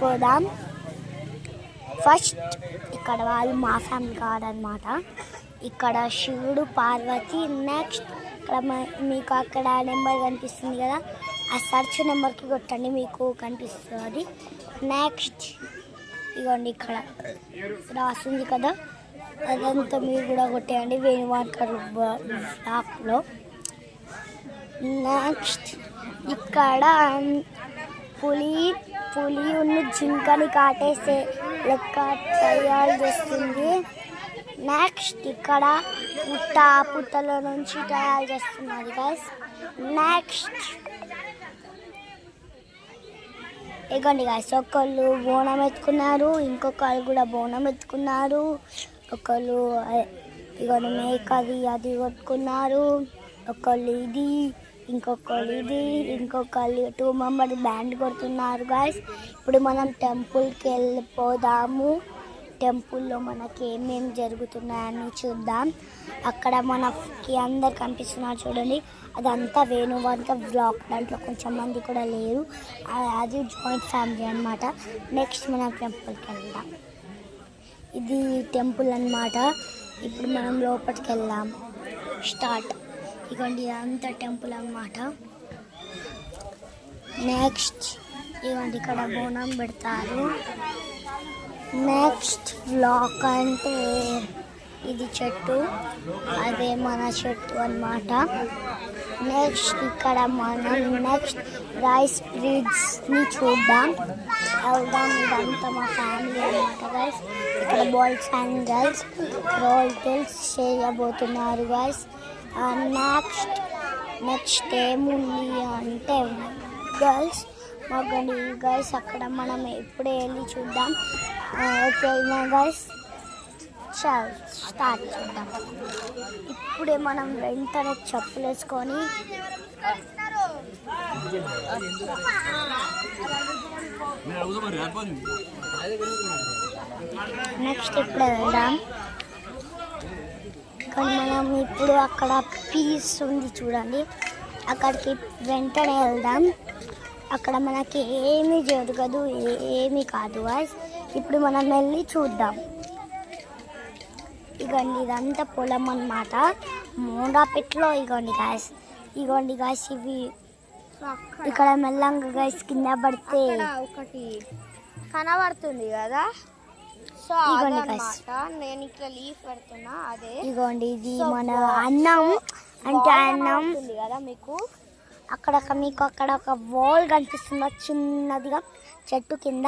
వెళ్ళిపోదాం. ఫస్ట్ ఇక్కడ వాళ్ళు మా ఫ్యామిలీ కాదనమాట. ఇక్కడ శివుడు పార్వతి. నెక్స్ట్ ఇక్కడ మీకు అక్కడ నెంబర్ కనిపిస్తుంది కదా, ఆ సర్చ్ నెంబర్కి కొట్టండి, మీకు కనిపిస్తుంది. నెక్స్ట్ ఇదిగోండి ఇక్కడ రాస్తుంది కదా, అదంతా మీరు కూడా కొట్టేయండి వేణువాన్కర్ బ్లాక్లో. నెక్స్ట్ ఇక్కడ పులి ఉన్న జింకని కాటేసే లెక్క తయారు చేస్తుంది. నెక్స్ట్ ఇక్కడ పుట్టలో నుంచి తయారు చేస్తున్నారు గైస్. నెక్స్ట్ ఇగోండి గైస్, ఒకళ్ళు బోనం ఎత్తుకున్నారు, ఇంకొకళ్ళు కూడా బోనం ఎత్తుకున్నారు. ఒకళ్ళు ఇగోండి మేకది అది కొట్టుకున్నారు. ఒకళ్ళు ఇది, ఇంకొకళ్ళు ఇది, ఇంకొకళ్ళు 2 మెంబర్స్ బ్యాండ్ కొడుతున్నారు గైస్. ఇప్పుడు మనం టెంపుల్కి వెళ్ళిపోదాము. టెంపుల్లో మనకి ఏమేమి జరుగుతున్నాయని చూద్దాం. అక్కడ మనకి అందరు కనిపిస్తున్నారు చూడండి, అదంతా వేణువాన్కర్ బ్లాక్. దాంట్లో కొంచెం మంది కూడా లేరు, అది జాయింట్ ఫ్యామిలీ అనమాట. నెక్స్ట్ మనం టెంపుల్కి వెళ్దాం. ఇది టెంపుల్ అనమాట. ఇప్పుడు మనం లోపలికి వెళ్దాం. స్టార్ట్. ఇదిగోండి అంతా టెంపుల్ అనమాట. నెక్స్ట్ ఇదిగోండి ఇక్కడ బోనం పెడతారు. నెక్స్ట్ బ్లాక్ అంటే ఇది చెట్టు, అదే మన చెట్టు అన్నమాట. నెక్స్ట్ ఇక్కడ మనం నెక్స్ట్ రైస్ బ్రిడ్జ్ని చూద్దాం, వెళ్దాం. ఇదంతా మా ఫ్యామిలీ అన్నమాట గైస్. ఇక్కడ బాయ్స్ అండ్ గర్ల్స్ రోల్స్ చేయబోతున్నారు గైస్. నెక్స్ట్ ఏముంది అంటే గర్ల్స్ మగండి గైస్. అక్కడ మనం ఇప్పుడే వెళ్ళి చూద్దాం. ఓకేనా గైస్, చాలు స్టార్ట్ చేద్దాం. ఇప్పుడే మనం వెంటనే చెప్పులు వేసుకొని నెక్స్ట్ ఇప్పుడే వెళ్దాం. కానీ మనం ఇప్పుడు అక్కడ పీస్ ఉంది చూడండి, అక్కడికి వెంటనే వెళ్దాం. అక్కడ మనకి ఏమీ జరగదు, ఏమీ కాదు గాయ్స్. ఇప్పుడు మనం వెళ్ళి చూద్దాం. ఇగోండి ఇదంతా పొలం అన్నమాట, మోండాపెట్లో. ఇగోండి గాయ్స్, ఇగోండి గాయ్స్, ఇవి ఇక్కడ మెల్లంగా గాయ్స్ కింద పడితే ఒకటి కనబడుతుంది కదా. సో నేను ఇక్కడ లీఫ్ పెడుతున్నా, అదే ఇగోండి ఇది మన అన్నం. అంటే అన్నం కదా మీకు అక్కడ మీకు అక్కడ ఒక వాల్ కనిపిస్తుందా చిన్నదిగా చెట్టు కింద.